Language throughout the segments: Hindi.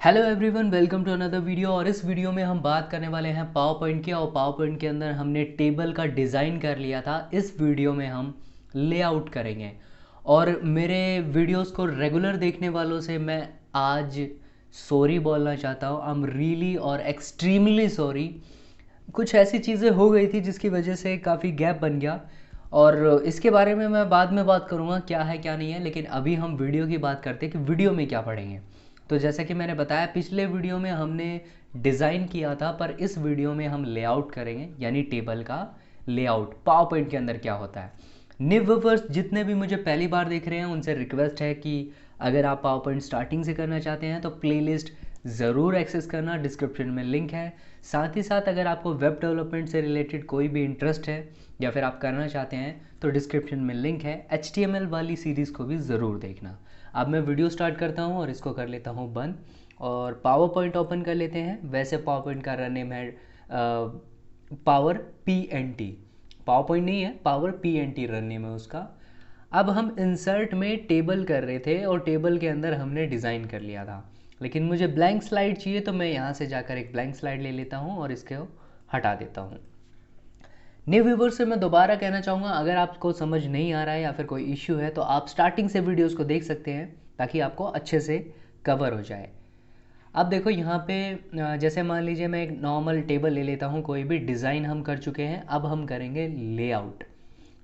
Hello everyone, welcome to another video. और इस वीडियो में हम बात करने वाले हैं पावर पॉइंट की। और पावर पॉइंट के अंदर हमने टेबल का डिज़ाइन कर लिया था। इस वीडियो में हम लेआउट करेंगे। और मेरे वीडियोस को रेगुलर देखने वालों से मैं आज सॉरी बोलना चाहता हूँ। आई एम रियली और एक्सट्रीमली सॉरी। कुछ ऐसी चीज़ें हो गई थी जिसकी वजह से काफ़ी गैप बन गया। और इसके बारे में मैं बाद में बात करूँगा क्या है क्या नहीं है। लेकिन अभी हम वीडियो की बात करते हैं कि वीडियो में क्या पढ़ेंगे। तो जैसा कि मैंने बताया, पिछले वीडियो में हमने डिज़ाइन किया था, पर इस वीडियो में हम लेआउट करेंगे, यानी टेबल का लेआउट पावर पॉइंट के अंदर क्या होता है। न्यू व्यूअर्स जितने भी मुझे पहली बार देख रहे हैं उनसे रिक्वेस्ट है कि अगर आप पावर पॉइंट स्टार्टिंग से करना चाहते हैं तो प्लेलिस्ट ज़रूर एक्सेस करना, डिस्क्रिप्शन में लिंक है। साथ ही साथ अगर आपको वेब डेवलपमेंट से रिलेटेड कोई भी इंटरेस्ट है या फिर आप करना चाहते हैं तो डिस्क्रिप्शन में लिंक है। HTML वाली सीरीज़ को भी ज़रूर देखना। अब मैं वीडियो स्टार्ट करता हूँ और इसको कर लेता हूँ बंद और पावर पॉइंट ओपन कर लेते हैं। वैसे पावर पॉइंट का रन नेम है पावर PNT। पावर पॉइंट नहीं है, पावर PNT रन नेम है उसका। अब हम इंसर्ट में टेबल कर रहे थे और टेबल के अंदर हमने डिज़ाइन कर लिया था, लेकिन मुझे ब्लैंक स्लाइड चाहिए तो मैं यहाँ से जाकर एक ब्लैंक स्लाइड ले लेता हूँ और इसको हटा देता हूँ। न्यू व्यूवर से मैं दोबारा कहना चाहूँगा, अगर आपको समझ नहीं आ रहा है या फिर कोई इश्यू है तो आप स्टार्टिंग से वीडियोस को देख सकते हैं ताकि आपको अच्छे से कवर हो जाए। अब देखो यहाँ पे जैसे मान लीजिए मैं एक नॉर्मल टेबल ले लेता हूँ, कोई भी डिज़ाइन हम कर चुके हैं। अब हम करेंगे लेआउट।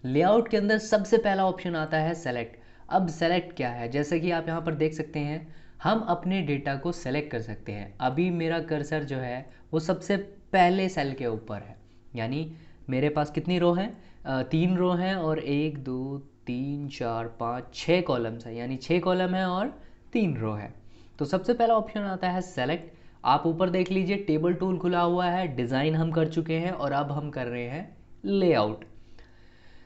लेआउट के अंदर सबसे पहला ऑप्शन आता है सेलेक्ट। अब सेलेक्ट क्या है, जैसे कि आप यहाँ पर देख सकते हैं, हम अपने डेटा को सेलेक्ट कर सकते हैं। अभी मेरा कर्सर जो है वो सबसे पहले सेल के ऊपर है, यानी मेरे पास कितनी रो हैं, 3 रो हैं और 1 2 3 4 5 6 कॉलम्स हैं, यानी 6 कॉलम है और 3 रो है। तो सबसे पहला ऑप्शन आता है सेलेक्ट। आप ऊपर देख लीजिए टेबल टूल खुला हुआ है, डिज़ाइन हम कर चुके हैं और अब हम कर रहे हैं लेआउट।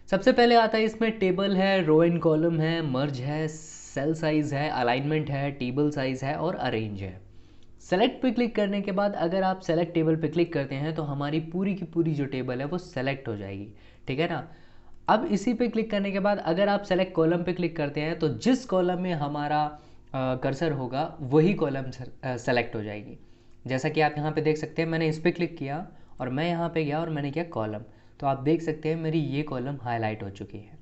सबसे पहले आता है इसमें टेबल है, रो एंड कॉलम है, मर्ज है, सेल साइज है, अलाइनमेंट है, टेबल साइज है और अरेंज है। सेलेक्ट पे क्लिक करने के बाद अगर आप सेलेक्ट टेबल पे क्लिक करते हैं तो हमारी पूरी की पूरी जो टेबल है वो सेलेक्ट हो जाएगी, ठीक है ना। अब इसी पे क्लिक करने के बाद अगर आप सेलेक्ट कॉलम पे क्लिक करते हैं तो जिस कॉलम में हमारा कर्सर होगा वही कॉलम सेलेक्ट हो जाएगी। जैसा कि आप यहाँ पे देख सकते हैं, मैंने इस पर क्लिक किया और मैं यहाँ पे गया और मैंने किया कॉलम, तो आप देख सकते हैं मेरी ये कॉलम हाईलाइट हो चुकी है।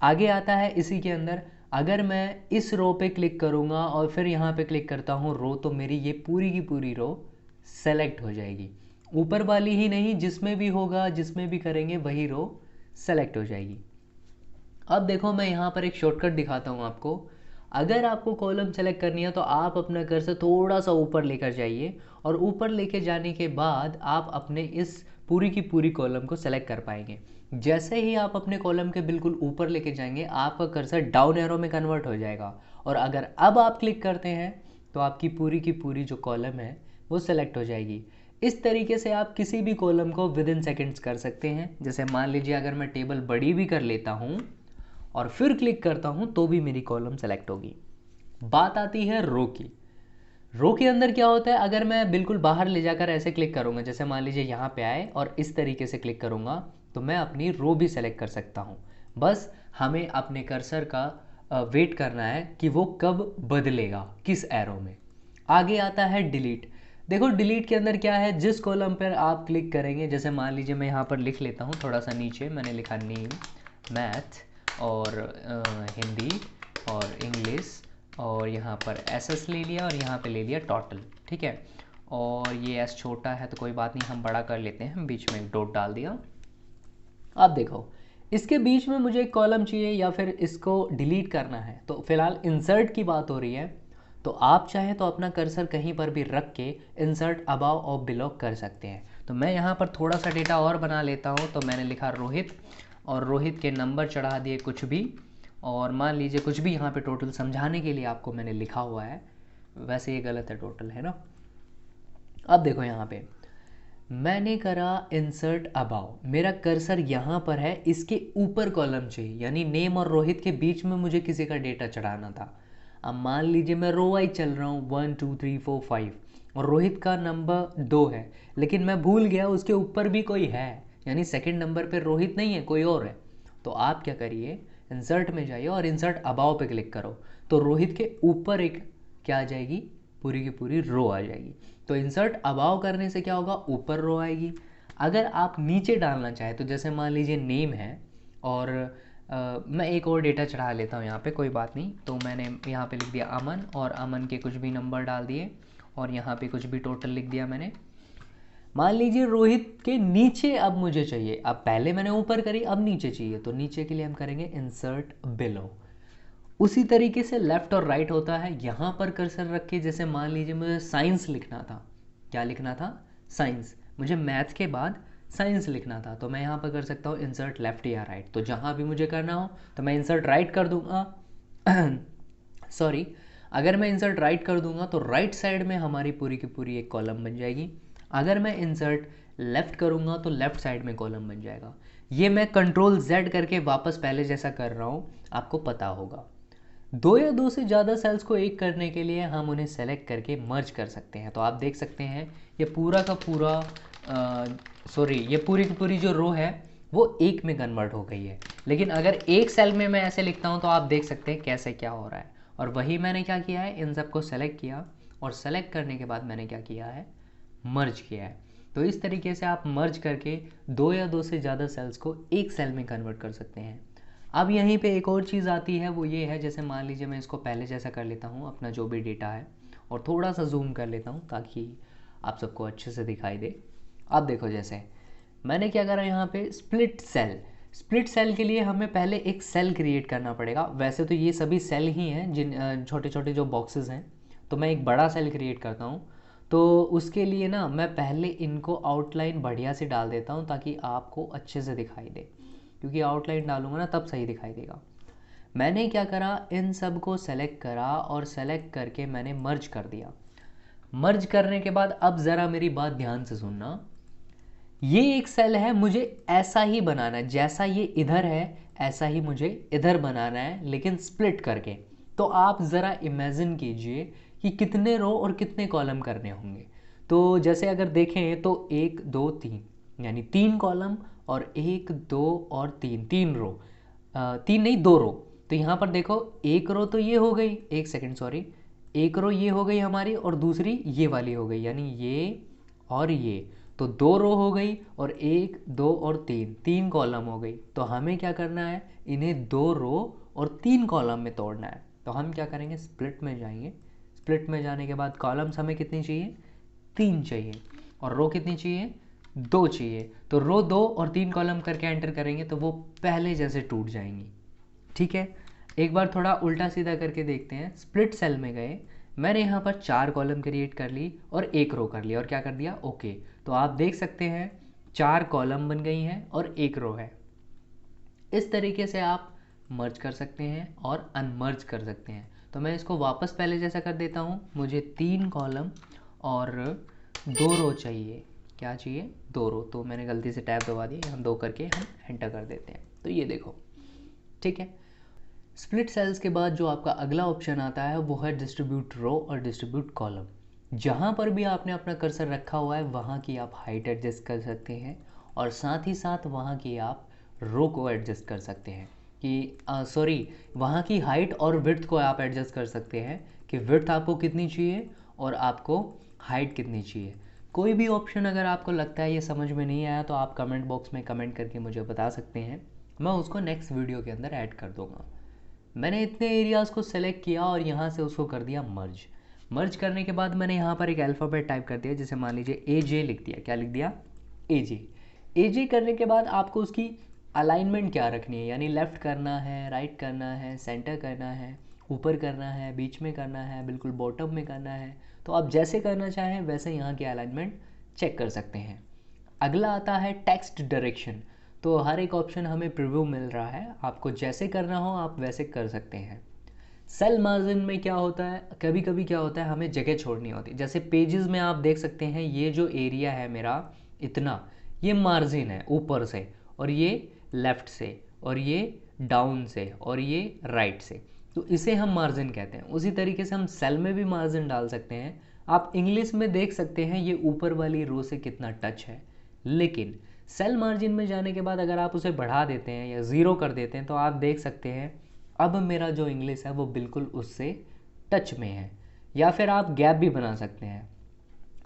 आगे आता है इसी के अंदर, अगर मैं इस रो पे क्लिक करूँगा और फिर यहाँ पे क्लिक करता हूँ रो, तो मेरी ये पूरी की पूरी रो सेलेक्ट हो जाएगी। ऊपर वाली ही नहीं, जिसमें भी होगा, जिसमें भी करेंगे वही रो सेलेक्ट हो जाएगी। अब देखो मैं यहाँ पर एक शॉर्टकट दिखाता हूँ आपको। अगर आपको कॉलम सेलेक्ट करनी है तो आप अपना कर्सर थोड़ा सा ऊपर लेकर जाइए और ऊपर लेके जाने के बाद आप अपने इस पूरी की पूरी कॉलम को सेलेक्ट कर पाएंगे। जैसे ही आप अपने कॉलम के बिल्कुल ऊपर लेके जाएंगे आपका कर्सर डाउन एरो में कन्वर्ट हो जाएगा। और अगर अब आप क्लिक करते हैं तो आपकी पूरी की पूरी जो कॉलम है वो सेलेक्ट हो जाएगी। इस तरीके से आप किसी भी कॉलम को विद इन सेकेंड्स कर सकते हैं। जैसे मान लीजिए अगर मैं टेबल बड़ी भी कर लेता हूँ और फिर क्लिक करता हूं तो भी मेरी कॉलम सेलेक्ट होगी। बात आती है रो की। रो के अंदर क्या होता है, अगर मैं बिल्कुल बाहर ले जाकर ऐसे क्लिक करूंगा, जैसे मान लीजिए यहाँ पे आए और इस तरीके से क्लिक करूंगा तो मैं अपनी रो भी सेलेक्ट कर सकता हूँ। बस हमें अपने कर्सर का वेट करना है कि वो कब बदलेगा, किस एरो में। आगे आता है डिलीट। देखो डिलीट के अंदर क्या है, जिस कॉलम पर आप क्लिक करेंगे, जैसे मान लीजिए मैं यहाँ पर लिख लेता हूँ, थोड़ा सा नीचे मैंने लिखा नेम, मैथ और हिंदी और इंग्लिश और यहाँ पर SS ले लिया और यहाँ पे ले लिया टोटल, ठीक है। और ये S छोटा है तो कोई बात नहीं, हम बड़ा कर लेते हैं, बीच में एक डॉट डाल दिया। अब देखो इसके बीच में मुझे एक कॉलम चाहिए या फिर इसको डिलीट करना है, तो फिलहाल इंसर्ट की बात हो रही है। तो आप चाहें तो अपना कर्सर कहीं पर भी रख के इंसर्ट अबाव और बिलो कर सकते हैं। तो मैं यहाँ पर थोड़ा सा डेटा और बना लेता हूँ, तो मैंने लिखा रोहित और रोहित के नंबर चढ़ा दिए कुछ भी, और मान लीजिए कुछ भी यहाँ पे टोटल समझाने के लिए आपको मैंने लिखा हुआ है, वैसे ये गलत है, टोटल है ना। अब देखो यहाँ पे मैंने करा इंसर्ट अबाव, मेरा कर्सर यहाँ पर है, इसके ऊपर कॉलम चाहिए, यानी नेम और रोहित के बीच में मुझे किसी का डेटा चढ़ाना था। अब मान लीजिए मैं रो वाइज चल रहा हूँ 1 2 3 4 5 और रोहित का नंबर 2 है, लेकिन मैं भूल गया उसके ऊपर भी कोई है, यानी सेकंड नंबर पे रोहित नहीं है, कोई और है। तो आप क्या करिए, इंसर्ट में जाइए और इंसर्ट अबाव पे क्लिक करो, तो रोहित के ऊपर एक क्या आ जाएगी, पूरी की पूरी रो आ जाएगी। तो इंसर्ट अबाव करने से क्या होगा, ऊपर रो आएगी। अगर आप नीचे डालना चाहें तो जैसे मान लीजिए नेम है और मैं एक और डेटा चढ़ा लेता हूँ यहाँ पे, कोई बात नहीं। तो मैंने यहाँ पे लिख दिया अमन, और अमन के कुछ भी नंबर डाल दिए, और यहाँ पे कुछ भी टोटल लिख दिया मैंने। मान लीजिए रोहित के नीचे अब मुझे चाहिए, अब पहले मैंने ऊपर करी, अब नीचे चाहिए, तो नीचे के लिए हम करेंगे इंसर्ट बिलो। उसी तरीके से लेफ्ट और राइट होता है। यहाँ पर कर्सर रख के, जैसे मान लीजिए मुझे साइंस लिखना था, क्या लिखना था, साइंस, मुझे मैथ के बाद साइंस लिखना था, तो मैं यहाँ पर कर सकता हूँ इंसर्ट लेफ्ट या राइट। तो जहाँ भी मुझे करना हो तो मैं इंसर्ट राइट कर दूंगा सॉरी, अगर मैं इंसर्ट राइट कर दूंगा तो राइट साइड में हमारी पूरी की पूरी एक कॉलम बन जाएगी। अगर मैं इंसर्ट लेफ्ट करूंगा तो लेफ्ट साइड में कॉलम बन जाएगा। ये मैं कंट्रोल Z करके वापस पहले जैसा कर रहा हूँ, आपको पता होगा। दो या दो से ज़्यादा सेल्स को एक करने के लिए हम उन्हें सेलेक्ट करके मर्ज कर सकते हैं। तो आप देख सकते हैं ये पूरा का पूरा ये पूरी की पूरी जो रो है वो एक में कन्वर्ट हो गई है। लेकिन अगर एक सेल में मैं ऐसे लिखता हूँ तो आप देख सकते हैं कैसे क्या हो रहा है। और वही मैंने क्या किया है, इन सब को सेलेक्ट किया, और सेलेक्ट करने के बाद मैंने क्या किया है, मर्ज किया है। तो इस तरीके से आप मर्ज करके दो या दो से ज़्यादा सेल्स को एक सेल में कन्वर्ट कर सकते हैं। अब यहीं पे एक और चीज़ आती है, वो ये है, जैसे मान लीजिए मैं इसको पहले जैसा कर लेता हूँ, अपना जो भी डेटा है, और थोड़ा सा जूम कर लेता हूँ ताकि आप सबको अच्छे से दिखाई दे। अब देखो, जैसे मैंने क्या करा यहाँ पे, स्प्लिट सेल। स्प्लिट सेल के लिए हमें पहले एक सेल क्रिएट करना पड़ेगा। वैसे तो ये सभी सेल ही हैं, जिन छोटे छोटे जो बॉक्सेस हैं, तो मैं एक बड़ा सेल क्रिएट करता हूँ। तो उसके लिए ना मैं पहले इनको आउटलाइन बढ़िया से डाल देता हूँ ताकि आपको अच्छे से दिखाई दे, क्योंकि आउटलाइन डालूंगा ना तब सही दिखाई देगा। मैंने क्या करा, इन सब को सेलेक्ट करा और सेलेक्ट करके मैंने मर्ज कर दिया। मर्ज करने के बाद अब ज़रा मेरी बात ध्यान से सुनना, ये एक सेल है, मुझे ऐसा ही बनाना है, जैसा ये इधर है ऐसा ही मुझे इधर बनाना है, लेकिन स्प्लिट करके। तो आप ज़रा इमेजिन कीजिए कि कितने रो और कितने कॉलम करने होंगे। तो जैसे अगर देखें तो 1 2 3, यानी 3 कॉलम, और 1 2 और 3, 3 रो, 3 नहीं 2 रो। तो यहाँ पर देखो, एक रो तो ये हो गई, एक सेकेंड सॉरी, एक रो ये हो गई हमारी, और दूसरी ये वाली हो गई, यानी ये और ये। तो 2 रो हो गई, और 1 2 और 3, 3 कॉलम हो गई। तो हमें क्या करना है, इन्हें 2 रो और 3 कॉलम में तोड़ना है। तो हम क्या करेंगे, स्प्लिट में जाएंगे। स्प्लिट में जाने के बाद कॉलम्स हमें कितनी चाहिए, 3 चाहिए, और रो कितनी चाहिए, 2 चाहिए। तो रो 2 और 3 कॉलम करके एंटर करेंगे तो वो पहले जैसे टूट जाएंगी। ठीक है, एक बार थोड़ा उल्टा सीधा करके देखते हैं। स्प्लिट सेल में गए, मैंने यहाँ पर 4 कॉलम क्रिएट कर ली और 1 रो कर लिया, और क्या कर दिया, ओके। तो आप देख सकते हैं 4 कॉलम बन गई हैं और 1 रो है। इस तरीके से आप मर्ज कर सकते हैं और अनमर्ज कर सकते हैं। तो मैं इसको वापस पहले जैसा कर देता हूँ। मुझे 3 कॉलम और 2 रो चाहिए। क्या चाहिए, 2 रो। तो मैंने गलती से टैब दबा दिया, यहाँ 2 करके हम एंटर कर देते हैं। तो ये देखो, ठीक है। स्प्लिट सेल्स के बाद जो आपका अगला ऑप्शन आता है वो है डिस्ट्रीब्यूट रो और डिस्ट्रीब्यूट कॉलम। जहाँ पर भी आपने अपना कर्सर रखा हुआ है वहाँ की आप हाइट एडजस्ट कर सकते हैं, और साथ ही साथ वहाँ की आप रो को एडजस्ट कर सकते हैं कि वहाँ की हाइट और विड्थ को आप एडजस्ट कर सकते हैं कि विड्थ आपको कितनी चाहिए और आपको हाइट कितनी चाहिए। कोई भी ऑप्शन अगर आपको लगता है ये समझ में नहीं आया तो आप कमेंट बॉक्स में कमेंट करके मुझे बता सकते हैं, मैं उसको नेक्स्ट वीडियो के अंदर ऐड कर दूँगा। मैंने इतने एरियाज़ को सेलेक्ट किया और यहाँ से उसको कर दिया मर्ज। मर्ज करने के बाद मैंने यहाँ पर एक अल्फ़ाबेट टाइप कर दिया, जैसे मान लीजिए AJ लिख दिया। क्या लिख दिया, AJ। AJ करने के बाद आपको उसकी अलाइनमेंट क्या रखनी है, यानी लेफ़्ट करना है, राइट करना है, सेंटर करना है, ऊपर करना है, बीच में करना है, बिल्कुल बॉटम में करना है। तो आप जैसे करना चाहें वैसे यहाँ की अलाइनमेंट चेक कर सकते हैं। अगला आता है टेक्स्ट डायरेक्शन। तो हर एक ऑप्शन हमें प्रीव्यू मिल रहा है, आपको जैसे करना हो आप वैसे कर सकते हैं। सेल मार्जिन में क्या होता है, कभी कभी क्या होता है हमें जगह छोड़नी होती है। जैसे पेजेस में आप देख सकते हैं ये जो एरिया है मेरा इतना, ये मार्जिन है ऊपर से, और ये लेफ़्ट से, और ये डाउन से, और ये राइट से। तो इसे हम मार्जिन कहते हैं। उसी तरीके से हम सेल में भी मार्जिन डाल सकते हैं। आप इंग्लिश में देख सकते हैं ये ऊपर वाली रो से कितना टच है, लेकिन सेल मार्जिन में जाने के बाद अगर आप उसे बढ़ा देते हैं या ज़ीरो कर देते हैं तो आप देख सकते हैं अब मेरा जो इंग्लिश है वो बिल्कुल उससे टच में है। या फिर आप गैप भी बना सकते हैं।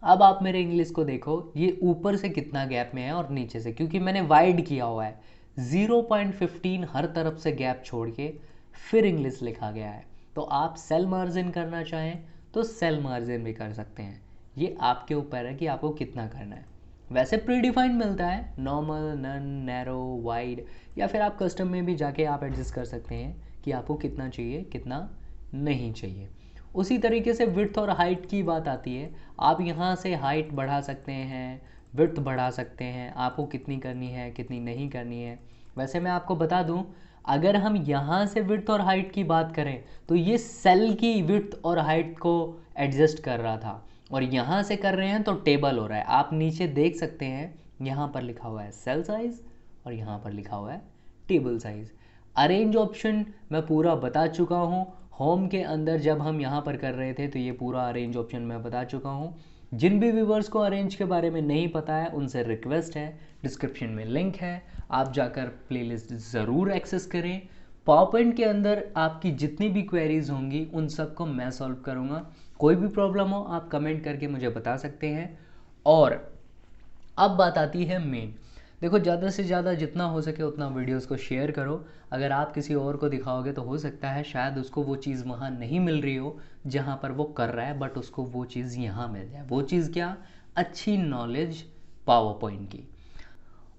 अब आप मेरे इंग्लिश को देखो, ये ऊपर से कितना गैप में है और नीचे से, क्योंकि मैंने वाइड किया हुआ है 0.15 हर तरफ से गैप छोड़ के फिर इंग्लिश लिखा गया है। तो आप सेल मार्जिन करना चाहें तो सेल मार्जिन भी कर सकते हैं, ये आपके ऊपर है कि आपको कितना करना है। वैसे प्री डिफाइंड मिलता है, नॉर्मल, नन, नैरो, वाइड, या फिर आप कस्टम में भी जाके आप एडजस्ट कर सकते हैं कि आपको कितना चाहिए कितना नहीं चाहिए। उसी तरीके से विड्थ और हाइट की बात आती है, आप यहाँ से हाइट बढ़ा सकते हैं, विड्थ बढ़ा सकते हैं, आपको कितनी करनी है कितनी नहीं करनी है। वैसे मैं आपको बता दूं, अगर हम यहाँ से विड्थ और हाइट की बात करें तो ये सेल की विड्थ और हाइट को एडजस्ट कर रहा था, और यहाँ से कर रहे हैं तो टेबल हो रहा है। आप नीचे देख सकते हैं, यहाँ पर लिखा हुआ है सेल साइज और यहाँ पर लिखा हुआ है टेबल साइज। अरेंज ऑप्शन मैं पूरा बता चुका हूँ, होम के अंदर जब हम यहाँ पर कर रहे थे तो ये पूरा अरेंज ऑप्शन मैं बता चुका हूँ। जिन भी व्यूवर्स को अरेंज के बारे में नहीं पता है उनसे रिक्वेस्ट है, डिस्क्रिप्शन में लिंक है, आप जाकर प्लेलिस्ट ज़रूर एक्सेस करें। पावर पॉइंट के अंदर आपकी जितनी भी क्वेरीज होंगी उन सबको मैं सॉल्व करूँगा। कोई भी प्रॉब्लम हो आप कमेंट करके मुझे बता सकते हैं। और अब बात आती है मेन, देखो ज़्यादा से ज़्यादा जितना हो सके उतना वीडियोस को शेयर करो। अगर आप किसी और को दिखाओगे तो हो सकता है शायद उसको वो चीज़ वहाँ नहीं मिल रही हो जहाँ पर वो कर रहा है, बट उसको वो चीज़ यहाँ मिल जाए। वो चीज़ क्या? अच्छी नॉलेज पावर पॉइंट की।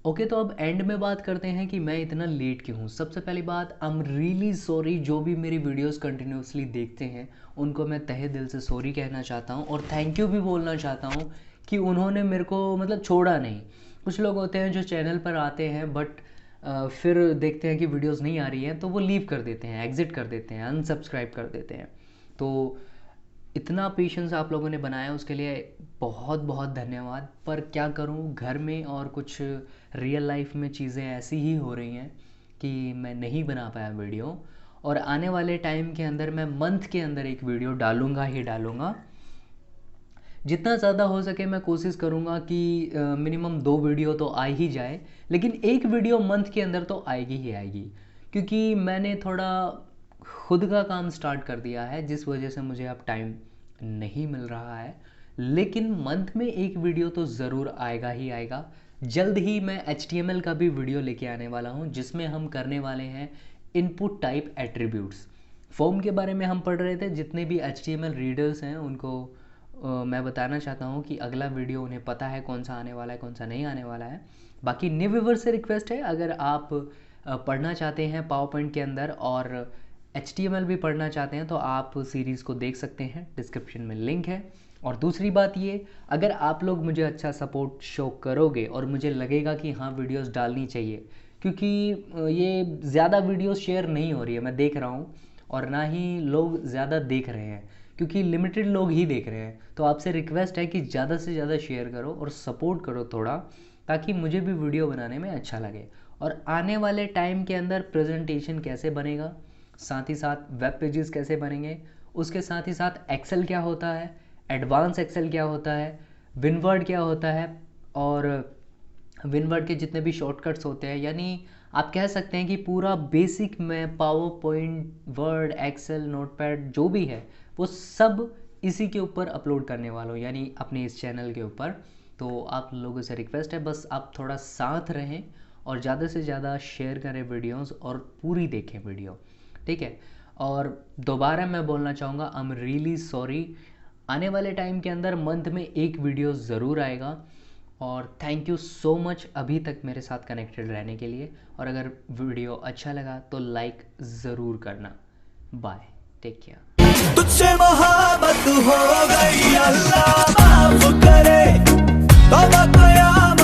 ओके, तो अब एंड में बात करते हैं कि मैं इतना लेट क्यों हूँ। सबसे पहली बात, आई एम रियली सॉरी। जो भी मेरी वीडियोस कंटिन्यूसली देखते हैं उनको मैं तहे दिल से सॉरी कहना चाहता हूँ, और थैंक यू भी बोलना चाहता हूँ कि उन्होंने मेरे को मतलब छोड़ा नहीं। कुछ लोग होते हैं जो चैनल पर आते हैं बट फिर देखते हैं कि वीडियोस नहीं आ रही हैं तो वो लीव कर देते हैं, एग्ज़िट कर देते हैं, अनसब्सक्राइब कर देते हैं। तो इतना पेशेंस आप लोगों ने बनाया उसके लिए बहुत बहुत धन्यवाद। पर क्या करूं, घर में और कुछ रियल लाइफ में चीज़ें ऐसी ही हो रही हैं कि मैं नहीं बना पाया वीडियो। और आने वाले टाइम के अंदर मैं मंथ के अंदर एक वीडियो डालूंगा ही डालूंगा। जितना ज़्यादा हो सके मैं कोशिश करूँगा कि मिनिमम 2 वीडियो तो आ ही जाए, लेकिन एक वीडियो मंथ के अंदर तो आएगी ही आएगी, क्योंकि मैंने थोड़ा खुद का काम स्टार्ट कर दिया है जिस वजह से मुझे अब टाइम नहीं मिल रहा है। लेकिन मंथ में एक वीडियो तो ज़रूर आएगा ही आएगा। जल्द ही मैं HTML का भी वीडियो लेके आने वाला हूँ जिसमें हम करने वाले हैं इनपुट टाइप एट्रीब्यूट्स। फॉर्म के बारे में हम पढ़ रहे थे, जितने भी HTML रीडर्स हैं उनको मैं बताना चाहता हूँ कि अगला वीडियो उन्हें पता है कौन सा आने वाला है कौन सा नहीं आने वाला है। बाकी न्यू व्यूवर से रिक्वेस्ट है, अगर आप पढ़ना चाहते हैं पावर पॉइंट के अंदर और HTML भी पढ़ना चाहते हैं तो आप सीरीज़ को देख सकते हैं, डिस्क्रिप्शन में लिंक है। और दूसरी बात ये, अगर आप लोग मुझे अच्छा सपोर्ट शो करोगे और मुझे लगेगा कि हाँ वीडियोस डालनी चाहिए, क्योंकि ये ज़्यादा वीडियोस शेयर नहीं हो रही है मैं देख रहा हूँ, और ना ही लोग ज़्यादा देख रहे हैं क्योंकि लिमिटेड लोग ही देख रहे हैं। तो आपसे रिक्वेस्ट है कि ज़्यादा से ज़्यादा शेयर करो और सपोर्ट करो थोड़ा, ताकि मुझे भी वीडियो बनाने में अच्छा लगे। और आने वाले टाइम के अंदर प्रेजेंटेशन कैसे बनेगा, साथ ही साथ वेब पेजेस कैसे बनेंगे, उसके साथ ही साथ एक्सेल क्या होता है, एडवांस एक्सेल क्या होता है, विनवर्ड क्या होता है, और विनवर्ड के जितने भी शॉर्टकट्स होते हैं, यानी आप कह सकते हैं कि पूरा बेसिक मैं PowerPoint, Word, Excel, Notepad जो भी है वो सब इसी के ऊपर अपलोड करने वाला हूँ, यानी अपने इस चैनल के ऊपर। तो आप लोगों से रिक्वेस्ट है बस आप थोड़ा साथ रहें और ज़्यादा से ज़्यादा शेयर करें वीडियोस और पूरी देखें वीडियो, ठीक है। और दोबारा मैं बोलना चाहूँगा, आई एम रियली सॉरी। आने वाले टाइम के अंदर मंथ में एक वीडियो ज़रूर आएगा। और थैंक यू सो मच अभी तक मेरे साथ कनेक्टेड रहने के लिए। और अगर वीडियो अच्छा लगा तो लाइक ज़रूर करना। Bye, take care. तुझसे मोहब्बत हो गई अल्लाह।